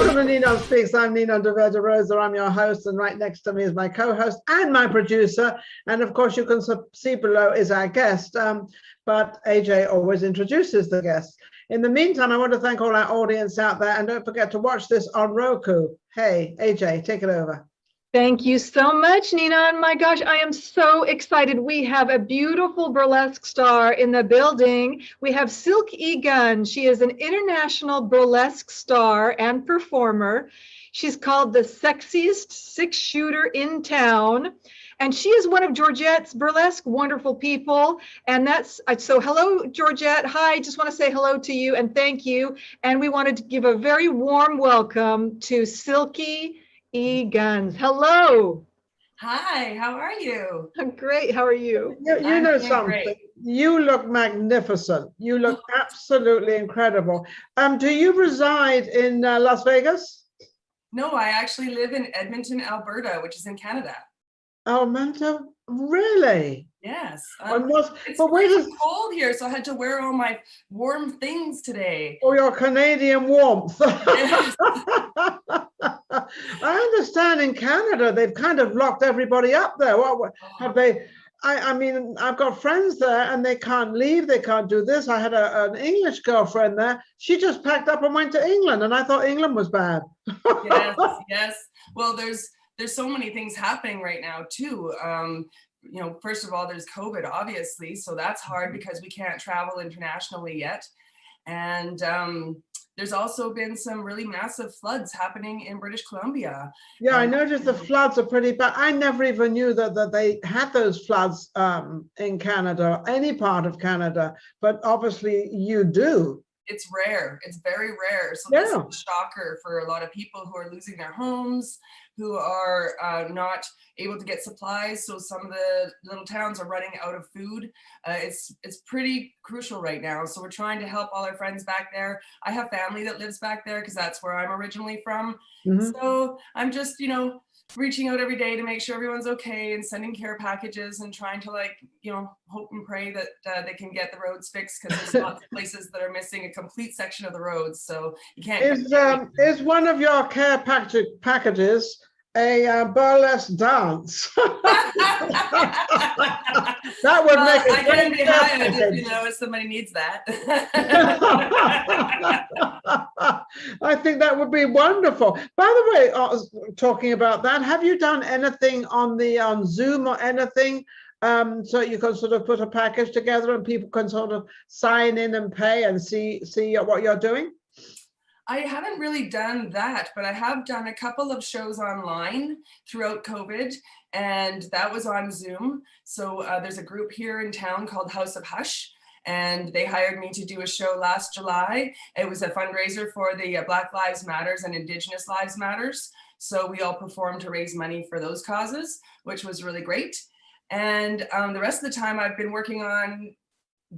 Welcome to NinonSpeaks. I'm Ninon de Rosa. I'm your host, and right next to me is my co-host and my producer. And of course, you can see below is our guest, but AJ always introduces the guest. In the meantime, I want to thank all our audience out there, and don't forget to watch this on Roku. Hey, AJ, take it over. Thank you so much, Ninon. My gosh, I am so excited. We have a beautiful burlesque star in the building. We have Silk E. Gunz. She is an international burlesque star and performer. She's called the sexiest six-shooter in town. And she is one of Georgette's burlesque wonderful people. And that's, so hello, Georgette. Hi, just want to say hello to you and thank you. And we wanted to give a very warm welcome to Silky E. Gunz. Hello. Hi, how are you? I'm great. How are you? You know something. Great. You look magnificent. You look absolutely incredible. Do you reside in Las Vegas? No, I actually live in Edmonton, Alberta, which is in Canada. Alberta? Really? Yes. It's cold here, so I had to wear all my warm things today. Oh, your Canadian warmth. Yes. I understand in Canada, they've kind of locked everybody up there. What have they? I mean, I've got friends there and they can't leave. They can't do this. I had an English girlfriend there. She just packed up and went to England, and I thought England was bad. Yes, yes. Well, there's so many things happening right now too. You know, first of all, there's COVID, obviously, so that's hard because we can't travel internationally yet. And there's also been some really massive floods happening in British Columbia. Yeah, I noticed the floods are pretty bad. I never even knew that they had those floods in Canada, any part of Canada, but obviously you do. It's rare. It's very rare. So this is a shocker for a lot of people who are losing their homes, who are not able to get supplies. So some of the little towns are running out of food. It's pretty crucial right now. So we're trying to help all our friends back there. I have family that lives back there because that's where I'm originally from. Mm-hmm. So I'm just, you know, reaching out every day to make sure everyone's okay and sending care packages and trying to, like, you know, hope and pray that they can get the roads fixed, because there's lots of places that are missing a complete section of the roads. So you can't. Is one of your care packages a burlesque dance? That would make it. I can be hired if, you know, if somebody needs that. I think that would be wonderful. By the way, talking about that, have you done anything on Zoom or anything, so you can sort of put a package together and people can sort of sign in and pay and see what you're doing? I haven't really done that, but I have done a couple of shows online throughout COVID, and that was on Zoom. So there's a group here in town called House of Hush, and they hired me to do a show last July. It was a fundraiser for the Black Lives Matters and Indigenous Lives Matters. So we all performed to raise money for those causes, which was really great. And the rest of the time I've been working on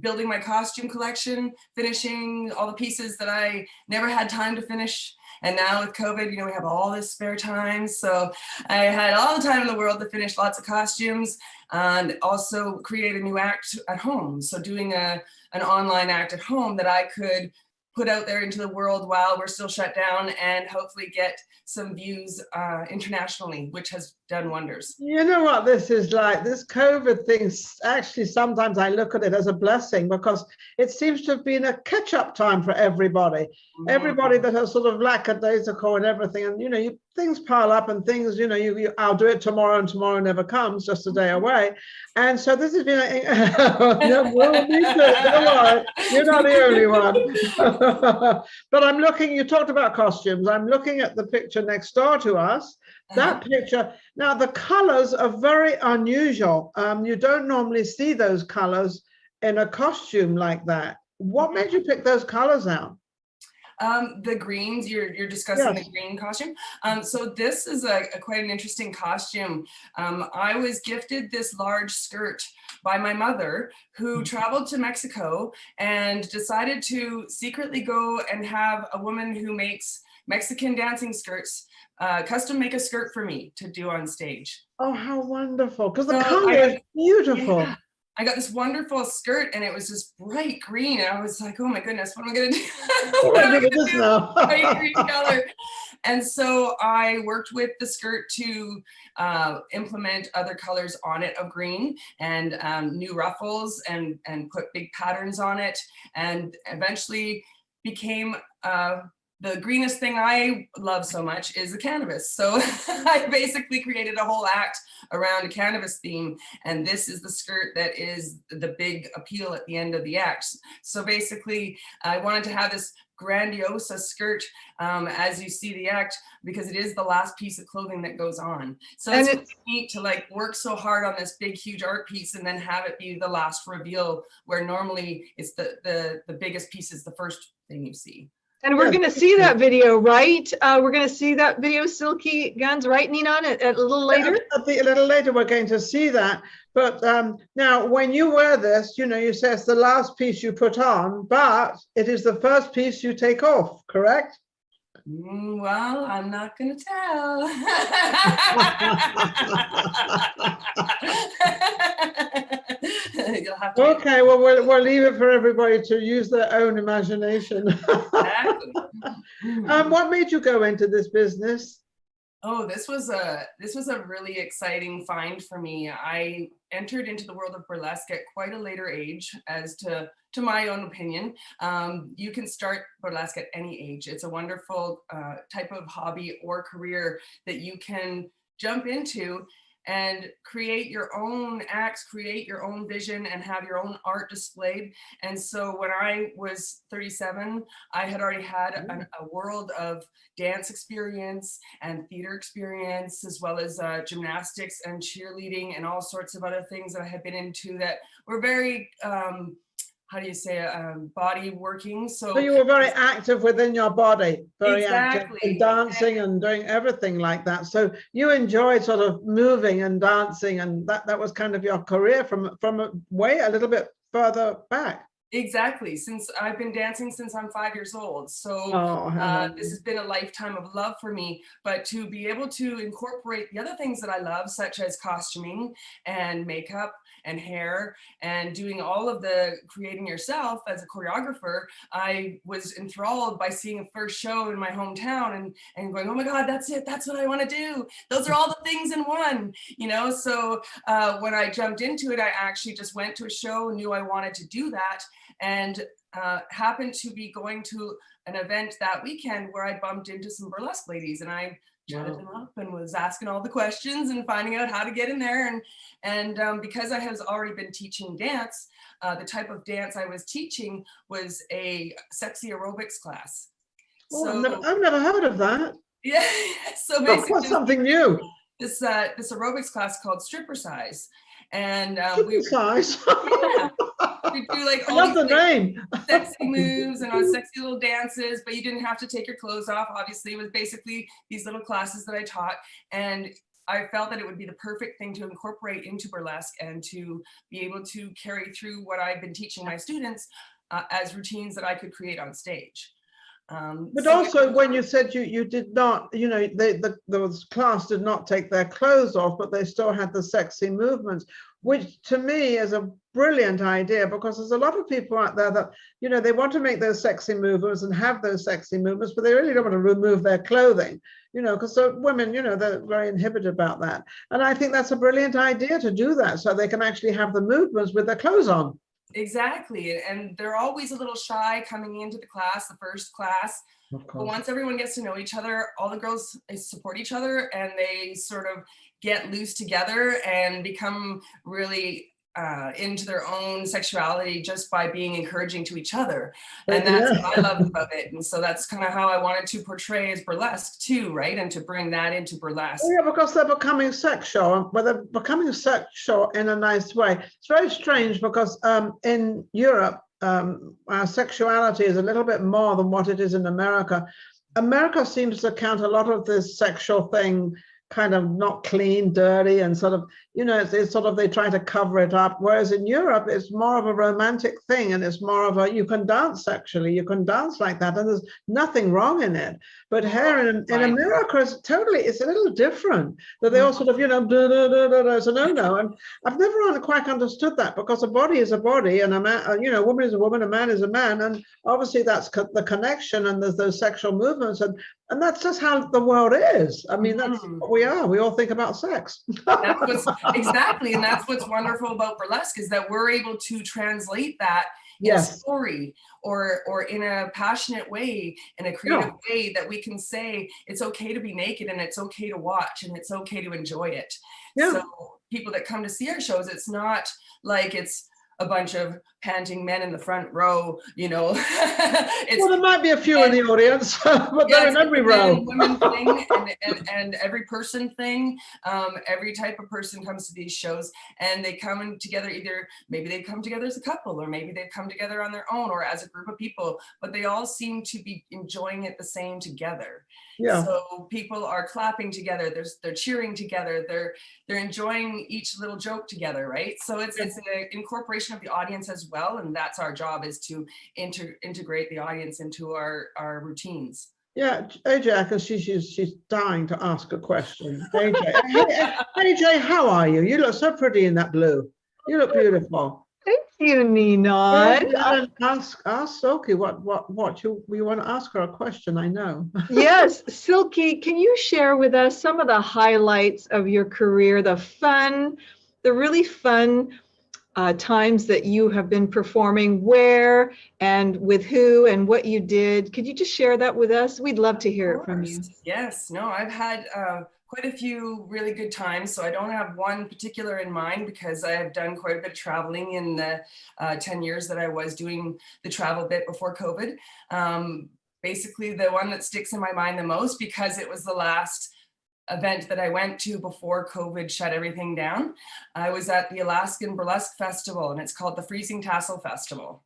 building my costume collection, finishing all the pieces that I never had time to finish. And now with COVID, you know, we have all this spare time. So I had all the time in the world to finish lots of costumes and also create a new act at home. So doing an online act at home that I could put out there into the world while we're still shut down, and hopefully get some views internationally, which has done wonders. You know what this is like? This COVID thing, actually, sometimes I look at it as a blessing, because it seems to have been a catch-up time for everybody. Mm-hmm. Everybody that has sort of lackadaisical and everything, and, you know, things pile up and things, you know, I'll do it tomorrow, and tomorrow never comes, just a day away. And so this has been you're not the only one. But I'm looking, you talked about costumes. I'm looking at the picture next door to us. That picture, now the colors are very unusual. You don't normally see those colors in a costume like that. What made you pick those colors out? The greens, you're discussing the green costume. So this is quite an interesting costume. I was gifted this large skirt by my mother, who traveled to Mexico and decided to secretly go and have a woman who makes Mexican dancing skirts custom make a skirt for me to do on stage. Oh, how wonderful. Because the color is beautiful. Yeah. I got this wonderful skirt and it was just bright green. And I was like, oh my goodness, what am I going to do? What am I going to do now? Bright green color. And so I worked with the skirt to implement other colors on it of green and new ruffles and put big patterns on it, and eventually became the greenest thing I love so much is the canvas. So I basically created a whole act around a canvas theme. And this is the skirt that is the big appeal at the end of the act. So basically I wanted to have this grandiose skirt as you see the act, because it is the last piece of clothing that goes on. So it's really neat to like work so hard on this big, huge art piece and then have it be the last reveal, where normally it's the biggest piece is the first thing you see. And we're going to see that video, right? We're going to see that video, Silky Gunz, right, Ninon, a little later? A little later, we're going to see that. But now, when you wear this, you know, you say it's the last piece you put on, but it is the first piece you take off, correct? Well, I'm not going to tell. You'll have to. Okay, well, we'll leave it for everybody to use their own imagination. Exactly. What made you go into this business? Oh, this was a really exciting find for me. I entered into the world of burlesque at quite a later age, as to my own opinion. You can start burlesque at any age. It's a wonderful type of hobby or career that you can jump into and create your own acts, create your own vision, and have your own art displayed. And so when I was 37, I had already had a world of dance experience and theater experience, as well as gymnastics and cheerleading and all sorts of other things that I had been into that were very, how do you say, body working. So you were very active within your body, very exactly. active in dancing and doing everything like that. So you enjoyed sort of moving and dancing, and that was kind of your career from a little bit further back. Exactly. Since I've been dancing since I'm 5 years old. So this has been a lifetime of love for me. But to be able to incorporate the other things that I love, such as costuming and makeup and hair and doing all of the creating yourself as a choreographer, I was enthralled by seeing a first show in my hometown and going, oh my God, that's it. That's what I want to do. Those are all the things in one, you know? So when I jumped into it, I actually just went to a show, knew I wanted to do that, and happened to be going to an event that weekend where I bumped into some burlesque ladies, and I chatted them up and was asking all the questions and finding out how to get in there. And because I has already been teaching dance, the type of dance I was teaching was a sexy aerobics class. Oh, so, I've never heard of that. Yeah, so basically what's something new? This aerobics class called stripper size. And size. Yeah, we do like all these name. Sexy moves and on sexy little dances, but you didn't have to take your clothes off. Obviously, it was basically these little classes that I taught, and I felt that it would be the perfect thing to incorporate into burlesque and to be able to carry through what I've been teaching my students as routines that I could create on stage. But also, when you said you did not, you know, the class did not take their clothes off, but they still had the sexy movements, which to me is a brilliant idea, because there's a lot of people out there that, you know, they want to make those sexy movements and have those sexy movements, but they really don't want to remove their clothing, you know, because so women, you know, they're very inhibited about that. And I think that's a brilliant idea to do that, so they can actually have the movements with their clothes on. Exactly. And they're always a little shy coming into the class, the first class. But once everyone gets to know each other, all the girls support each other, and they sort of get loose together and become really into their own sexuality just by being encouraging to each other. And that's what I love about it. And so that's kind of how I wanted to portray as burlesque too, right? And to bring that into burlesque. Yeah, because they're becoming sexual, but they're becoming sexual in a nice way. It's very strange because in Europe, our sexuality is a little bit more than what it is in America. America seems to count a lot of this sexual thing kind of not clean, dirty, and sort of, you know, it's sort of, they try to cover it up. Whereas in Europe, it's more of a romantic thing, and it's more of a, you can dance sexually, you can dance like that, and there's nothing wrong in it. But here in America, it's a little different. That they all sort of, you know, it's a no-no. And I've never quite understood that, because a body is a body, and a man, you know, a woman is a woman, a man is a man, and obviously that's the connection, and there's those sexual movements, and that's just how the world is. I mean, that's what we are. We all think about sex. Exactly, and that's what's wonderful about burlesque, is that we're able to translate that in a story, or in a passionate way, in a creative way, that we can say it's okay to be naked, and it's okay to watch, and it's okay to enjoy it. So people that come to see our shows, it's not like it's a bunch of panting men in the front row, you know. Well, there might be a few in the audience, but they're in every row. Women thing, and every person thing. Every type of person comes to these shows, and they come together, either maybe they come together as a couple, or maybe they've come together on their own, or as a group of people, but they all seem to be enjoying it the same together. So people are clapping together, they're cheering together, they're enjoying each little joke together, right? So it's an incorporation of the audience as well, and that's our job, is to integrate the audience into our routines. Yeah, AJ, I can see she's dying to ask a question. AJ, how are you? You look so pretty in that blue. You look beautiful. Thank you, Ninon. Ask Silky what you want to ask her a question, I know. Yes, Silky, can you share with us some of the highlights of your career, the really fun times that you have been performing, where and with who and what you did? Could you just share that with us? We'd love to hear it from you. Yes, no, I've had quite a few really good times. So I don't have one particular in mind, because I have done quite a bit of traveling in the 10 years that I was doing the travel bit before COVID. Basically, the one that sticks in my mind the most, because it was the last event that I went to before COVID shut everything down. I was at the Alaskan Burlesque Festival, and it's called the Freezing Tassel Festival.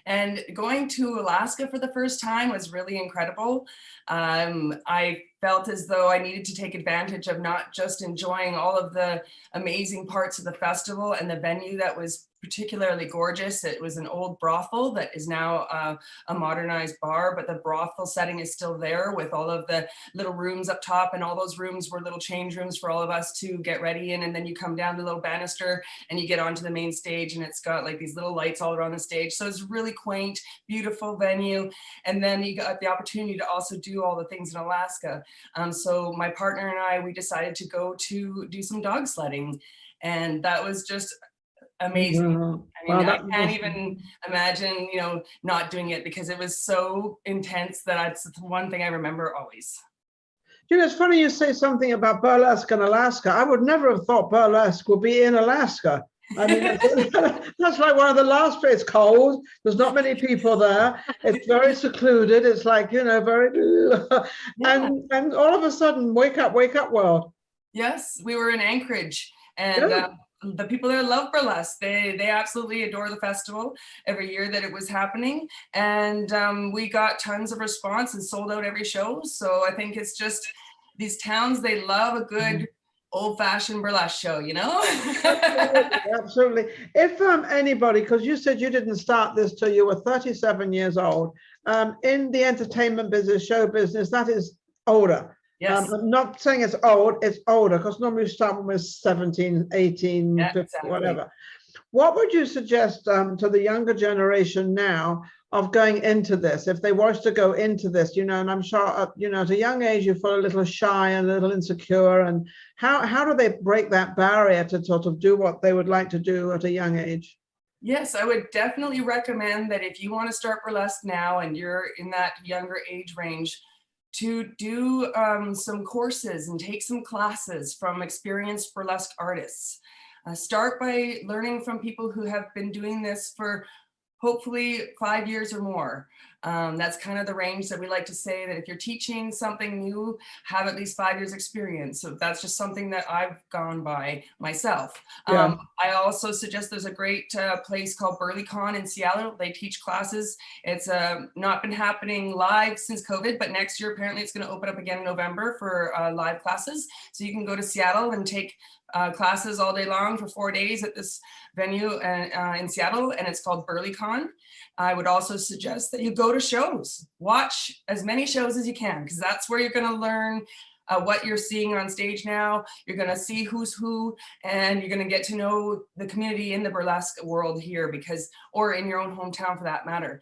And going to Alaska for the first time was really incredible. I felt as though I needed to take advantage of not just enjoying all of the amazing parts of the festival and the venue that was particularly gorgeous. It was an old brothel that is now a modernized bar, but the brothel setting is still there, with all of the little rooms up top, and all those rooms were little change rooms for all of us to get ready in. And then you come down the little banister and you get onto the main stage, and it's got like these little lights all around the stage. So it's really quaint, beautiful venue. And then you got the opportunity to also do all the things in Alaska. So my partner and I, we decided to go to do some dog sledding, and that was just amazing. I mean, I can't even imagine, you know, not doing it, because it was so intense that that's the one thing I remember always. You know, it's funny you say something about burlesque in Alaska. I would never have thought burlesque would be in Alaska. I mean, that's like one of the last places. It's cold. There's not many people there. It's very secluded. It's like, you know, very, and all of a sudden, wake up world. Yes, we were in Anchorage, and the people there love burlesque. They absolutely adore the festival every year that it was happening. And we got tons of response and sold out every show. So I think it's just these towns, they love a good old-fashioned burlesque show, you know? Absolutely. If anybody, because you said you didn't start this till you were 37 years old, in the entertainment business, show business, that is older. Yes. I'm not saying it's old, it's older, because normally you start when we're 17, 18, 50, exactly. Whatever. What would you suggest to the younger generation now of going into this, if they wish to go into this, you know? And I'm sure, you know, at a young age, you feel a little shy and a little insecure. And how do they break that barrier to sort of do what they would like to do at a young age? Yes, I would definitely recommend that if you want to start burlesque now and you're in that younger age range, to do some courses and take some classes from experienced burlesque artists. Start by learning from people who have been doing this for hopefully 5 years or more. That's kind of the range that we like to say, that if you're teaching something new, have at least 5 years experience. So that's just something that I've gone by myself. Yeah. I also suggest there's a great place called BurleyCon in Seattle. They teach classes. It's not been happening live since COVID, but next year apparently it's going to open up again in November for live classes. So you can go to Seattle and take classes all day long for 4 days at this venue in Seattle, and it's called BurleyCon. I would also suggest that you go to shows, watch as many shows as you can, because that's where you're going to learn what you're seeing on stage now. You're going to see who's who, and you're going to get to know the community in the burlesque world here, or in your own hometown for that matter.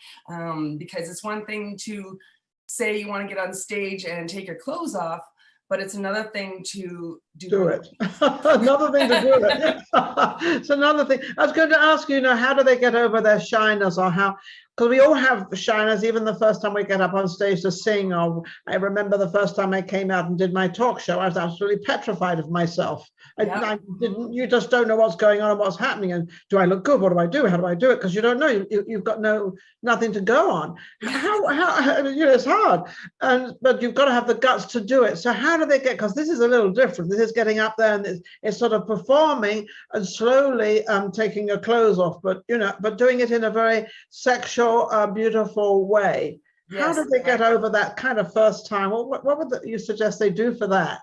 Because it's one thing to say you want to get on stage and take your clothes off, but it's another thing to do it. Another thing to do it. It's another thing. I was going to ask you, how do they get over their shyness, or how? Because we all have shyness, even the first time we get up on stage to sing. Or I remember the first time I came out and did my talk show, I was absolutely petrified of myself. I didn't. You just don't know what's going on and what's happening. And do I look good? What do I do? How do I do it? Because you don't know. You've got nothing to go on. How it's hard. But you've got to have the guts to do it. So how do they get? Because this is a little different. This is getting up there and it's sort of performing and slowly taking your clothes off, but doing it in a very sexual, beautiful way. Yes. How do they get over that kind of first time? What would you suggest they do for that?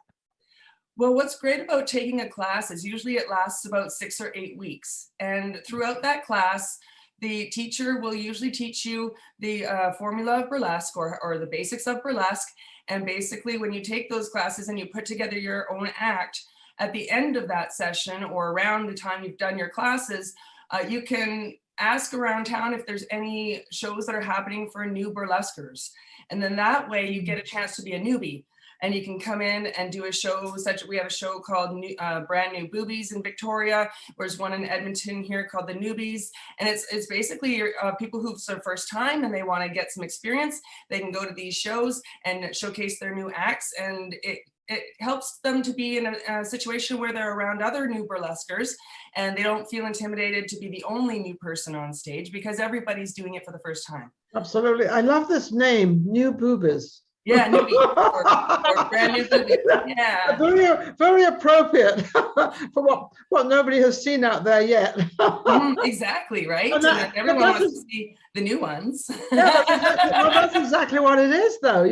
Well, what's great about taking a class is usually it lasts about 6 or 8 weeks. And throughout that class, the teacher will usually teach you the formula of burlesque or the basics of burlesque. And basically, when you take those classes and you put together your own act, at the end of that session or around the time you've done your classes, you can ask around town if there's any shows that are happening for new burlesquers. And then that way you get a chance to be a newbie. And you can come in and do a show, we have a show called Brand New Boobies in Victoria. There's one in Edmonton here called The Newbies. And it's basically people who've their first time and they want to get some experience. They can go to these shows and showcase their new acts. And it helps them to be in a situation where they're around other new burlesquers and they don't feel intimidated to be the only new person on stage, because everybody's doing it for the first time. Absolutely. I love this name, New Boobies. Yeah, newbie or brand new boobies. Yeah. Very, very appropriate for what nobody has seen out there yet. Exactly, right? And everyone wants to see the new ones. Yeah, that's exactly what it is, though.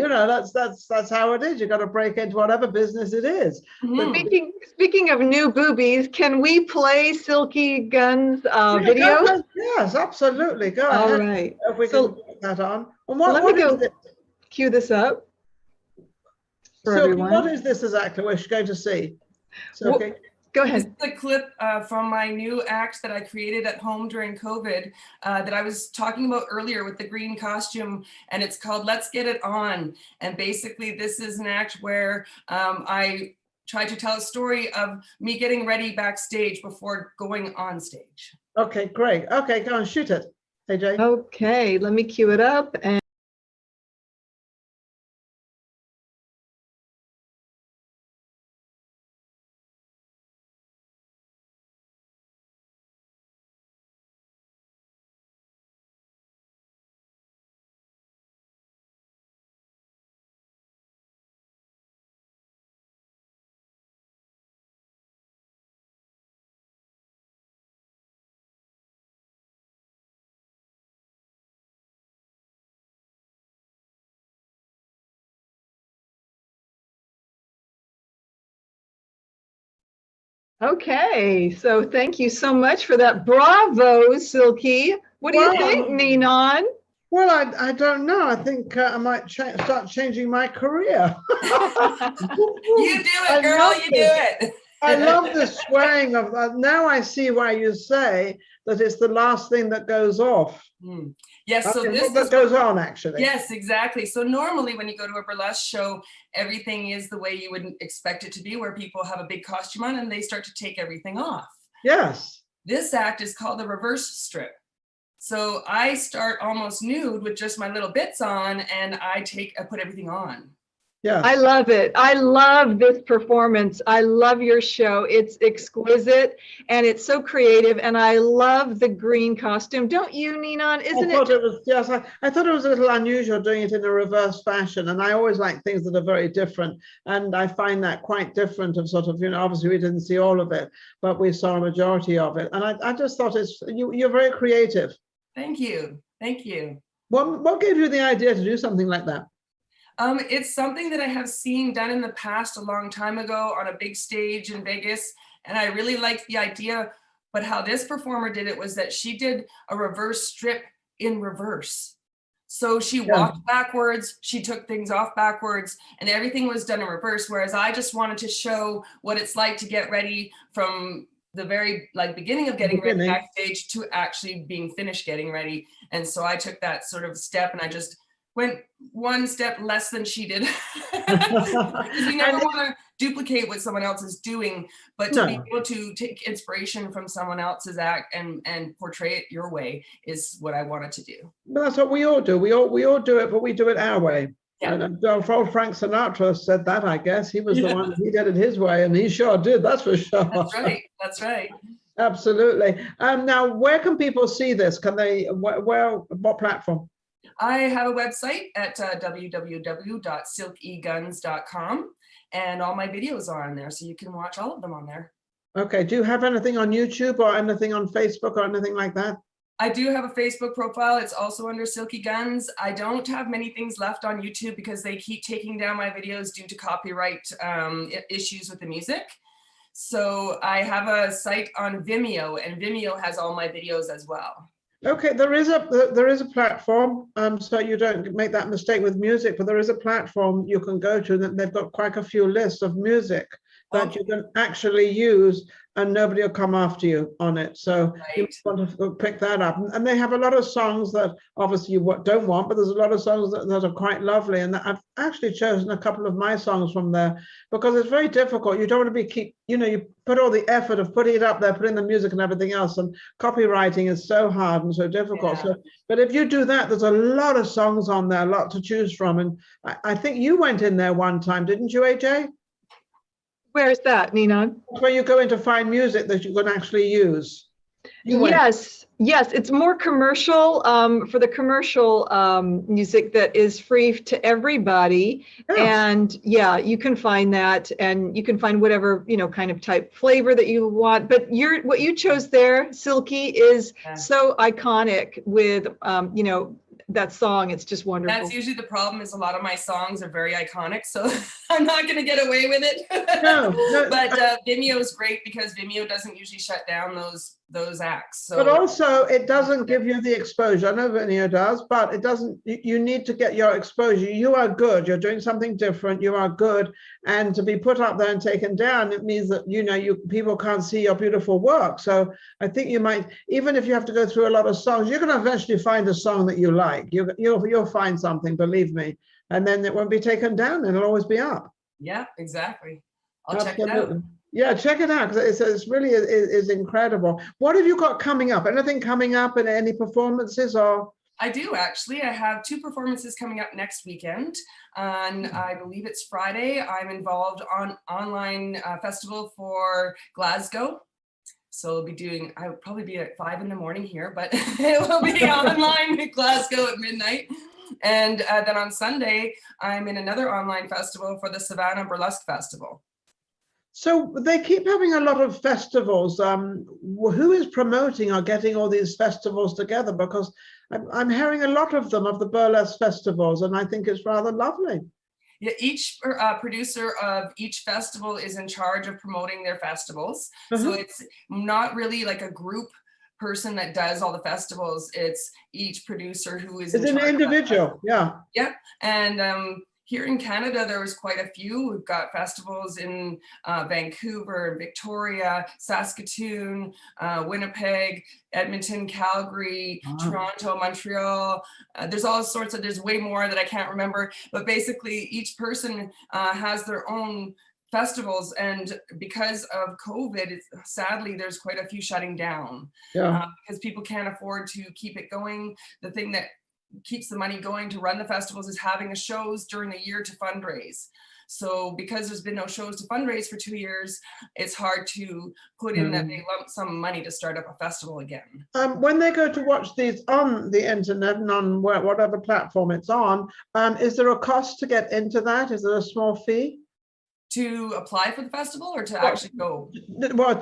That's how it is. You've got to break into whatever business it is. Speaking of new boobies, can we play Silky Gunz video? Yes, absolutely. Go ahead. All right. If we can put that on. And let me go cue this up for everyone. What is this exactly we're going to see? Well, go ahead. This is a clip from my new act that I created at home during COVID that I was talking about earlier with the green costume, and it's called Let's Get It On. And basically this is an act where I tried to tell a story of me getting ready backstage before going on stage. Okay, great. Okay, go and shoot it, AJ. Okay, let me cue it up. And okay, so thank you so much for that. Bravo, Silky. What do you think, Ninon? Well, I don't know. I think I might start changing my career. You do it, girl. You do it. I love the swearing of that. Now I see why you say that it's the last thing that goes off. Yes, so this goes on, actually. Yes, exactly. So normally when you go to a burlesque show, everything is the way you would expect it to be, where people have a big costume on and they start to take everything off. Yes. This act is called the reverse strip. So I start almost nude with just my little bits on, and I put everything on. Yes. I love it. I love this performance. I love your show. It's exquisite and it's so creative. And I love the green costume. Don't you, Ninon? Isn't I thought it? it was, yes, I thought it was a little unusual doing it in a reverse fashion. And I always like things that are very different. And I find that quite different of sort of, obviously we didn't see all of it, but we saw a majority of it. And I just thought you're very creative. Thank you. Thank you. What gave you the idea to do something like that? It's something that I have seen done in the past a long time ago on a big stage in Vegas. And I really liked the idea, but how this performer did it was that she did a reverse strip in reverse. So she walked backwards, she took things off backwards, and everything was done in reverse. Whereas I just wanted to show what it's like to get ready from the very beginning of getting ready backstage to actually being finished getting ready. And so I took that sort of step and I just went one step less than she did. Because you never want to duplicate what someone else is doing, but to be able to take inspiration from someone else's act and portray it your way is what I wanted to do. But that's what we all do. We all do it, but we do it our way. Yeah. And old Frank Sinatra said that, I guess. He was the one, he did it his way, and he sure did, that's for sure. That's right, that's right. Absolutely. Now, where can people see this? Can they, what platform? I have a website at www.silkegunz.com, and all my videos are on there, so you can watch all of them on there. Okay, do you have anything on YouTube or anything on Facebook or anything like that? I do have a Facebook profile. It's also under Silky Gunz. I don't have many things left on YouTube because they keep taking down my videos due to copyright issues with the music. So I have a site on Vimeo, and Vimeo has all my videos as well. Okay, there is a platform, so you don't make that mistake with music, but there is a platform you can go to that they've got quite a few lists of music that you can actually use, and nobody will come after you on it. So you want to pick that up. And they have a lot of songs that obviously you don't want, but there's a lot of songs that are quite lovely. And I've actually chosen a couple of my songs from there because it's very difficult. You don't want to you put all the effort of putting it up there, putting the music and everything else, and copywriting is so hard and so difficult. Yeah. So, but if you do that, there's a lot of songs on there, a lot to choose from. And I think you went in there one time, didn't you, AJ? Where's that, Ninon? That's where you go in to find music that you can actually use. Yes, it's more commercial for the commercial music that is free to everybody. Yes. And yeah, you can find that, and you can find whatever kind of type flavor that you want. But what you chose there, Silky, is so iconic with that song. It's just wonderful. That's usually the problem, is a lot of my songs are very iconic, so I'm not going to get away with it. No. But Vimeo is great because Vimeo doesn't usually shut down those acts. So. But also it doesn't give you the exposure. I know Vimeo does, but it doesn't. You need to get your exposure. You are good. You're doing something different. You are good. And to be put up there and taken down, it means that people can't see your beautiful work. So I think you might, even if you have to go through a lot of songs, you're going to eventually find a song that you like. You'll find something, believe me, and then it won't be taken down. It'll always be up. Yeah, exactly. I'll check it out. Yeah, check it out, because it's really is incredible. What have you got coming up? Anything coming up, and any performances? Or I do, actually. I have 2 performances coming up next weekend. On I believe it's Friday. I'm involved on online festival for Glasgow. So I'll probably be at 5 in the morning here, but it will be online in Glasgow at midnight. And then on Sunday, I'm in another online festival for the Savannah Burlesque Festival. so they keep having a lot of festivals. Who is promoting or getting all these festivals together? Because I'm hearing a lot of them, of the burlesque festivals, and I think it's rather lovely. Yeah, each producer of each festival is in charge of promoting their festivals. So it's not really like a group person that does all the festivals. It's each producer who is It's an individual. Yeah. Yeah. And here in Canada, there was quite a few. We've got festivals in Vancouver, Victoria, Saskatoon, Winnipeg, Edmonton, Calgary, Toronto, Montreal. There's way more that I can't remember, but basically each person has their own festivals, and because of COVID, sadly there's quite a few shutting down because people can't afford to keep it going. The thing that keeps the money going to run the festivals is having shows during the year to fundraise. So because there's been no shows to fundraise for 2 years, it's hard to put in that big lump sum of money to start up a festival again. When they go to watch these on the internet and on whatever platform it's on, is there a cost to get into that? Is there a small fee? To apply for the festival or to actually go? Well,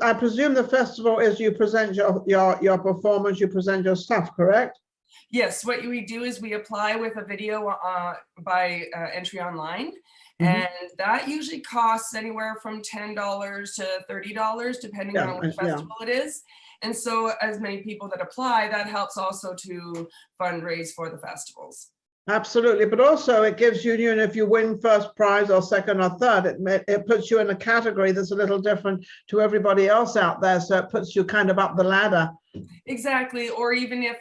I presume the festival is you present your performance, you present your stuff, correct? Yes, what we do is we apply with a video by entry online, and that usually costs anywhere from $10 to $30, depending on which festival it is. And so as many people that apply, that helps also to fundraise for the festivals. Absolutely, but also it gives you, you know, if you win first prize or second or third, it puts you in a category that's a little different to everybody else out there. So it puts you kind of up the ladder. Exactly, or even if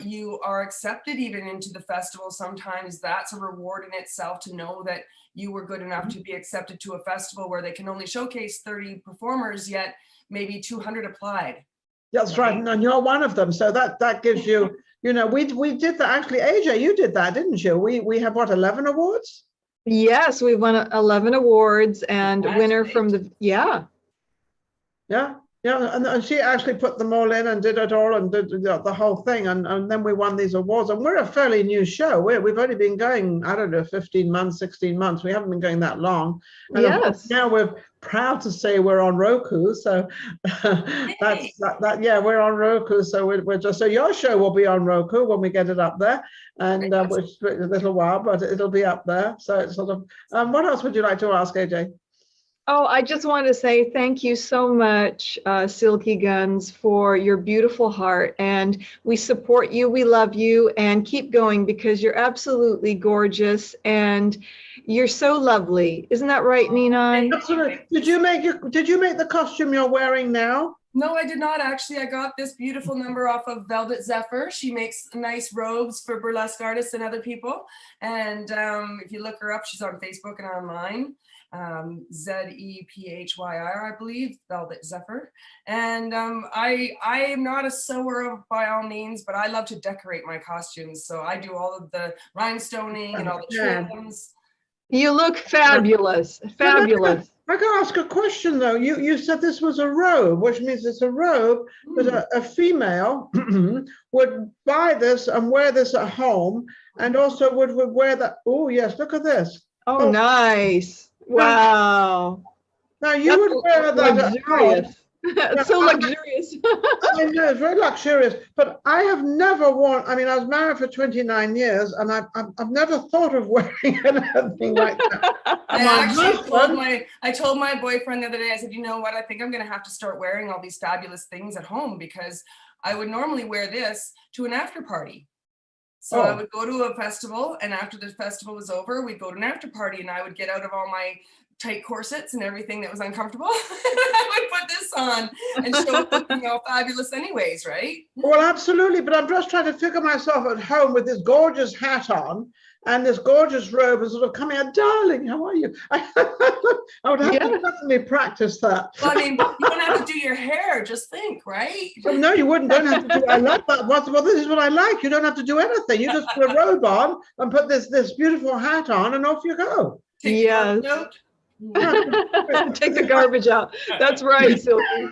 you are accepted even into the festival, sometimes that's a reward in itself to know that you were good enough to be accepted to a festival where they can only showcase 30 performers, yet maybe 200 applied. That's right, and you're one of them. So that gives you, you know, we did that actually. AJ, you did that, didn't you? We have what, 11 awards? Yes, we won 11 awards, and winner from the Yeah, and she actually put them all in and did it all and did the whole thing, and then we won these awards. And we're a fairly new show. We've only been going, I don't know, 15 months, 16 months. We haven't been going that long. And yes, now we're proud to say we're on Roku. So that's that. Yeah, we're on Roku. So we're just, so your show will be on Roku when we get it up there, and which is a little while, but it'll be up there. So it's sort of. What else would you like to ask, AJ? Oh, I just want to say thank you so much, Silky Gunz, for your beautiful heart. And we support you, we love you, and keep going because you're absolutely gorgeous and you're so lovely. Isn't that right, Ninon? Absolutely. Did you make the costume you're wearing now? No, I did not actually. I got this beautiful number off of Velvet Zephyr. She makes nice robes for burlesque artists and other people. And if you look her up, she's on Facebook and online. ZEPHYR, I believe, Velvet Zephyr. And I am not a sewer by all means, but I love to decorate my costumes. So I do all of the rhinestoning and all the trims. You look fabulous, fabulous. I can ask a question though. You said this was a robe, which means it's a robe that a female would buy this and wear this at home, and also would wear that. Oh yes, look at this. Oh, nice. Wow. Now you would wear that luxurious. It's so luxurious. I know, it's very luxurious, but I have never worn, I mean, I was married for 29 years and I've never thought of wearing anything like that. I told my boyfriend the other day, I said, you know what, I think I'm going to have to start wearing all these fabulous things at home because I would normally wear this to an after party. So I would go to a festival, and after the festival was over, we'd go to an after party, and I would get out of all my tight corsets and everything that was uncomfortable. I would put this on and show up looking all fabulous anyways, right? Well, absolutely. But I'm just trying to figure myself at home with this gorgeous hat on and this gorgeous robe and sort of coming out, darling, how are you? I would have to definitely practice that. Well, I mean, you don't have to do your hair, just think, right? Well, no, you wouldn't. Don't have to do. I love that. Well, this is what I like. You don't have to do anything. You just put a robe on and put this beautiful hat on, and off you go. Yes. Take the garbage out. That's right, Silky.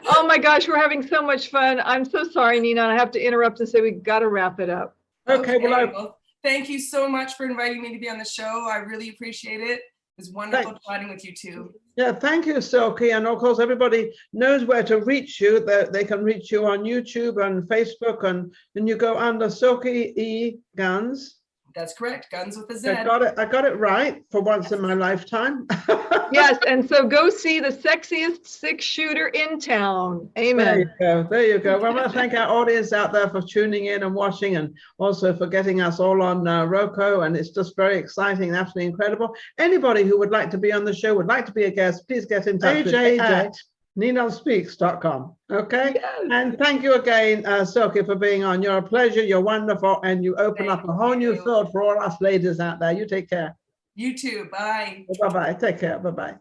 Oh my gosh, we're having so much fun. I'm so sorry, Ninon. I have to interrupt and say we got to wrap it up. Okay, well, thank you so much for inviting me to be on the show. I really appreciate it. It was wonderful chatting with you too. Yeah, thank you, Silky. And of course, everybody knows where to reach you. They can reach you on YouTube and Facebook, and you go under Silky E. Gunz. That's correct. Gunz with a Z. I got it right for once in my lifetime. Yes, and so go see the sexiest six-shooter in town. Amen. There you go. Well, I want to thank our audience out there for tuning in and watching, and also for getting us all on Roku. And it's just very exciting and absolutely incredible. Anybody who would like to be on the show, would like to be a guest, please get in touch with AJ at NinonSpeaks.com. Okay. Yes. And thank you again, Silky, for being on. You're a pleasure. You're wonderful. And you open up a whole new field for all us ladies out there. You take care. You too. Bye. Bye-bye. Take care. Bye-bye.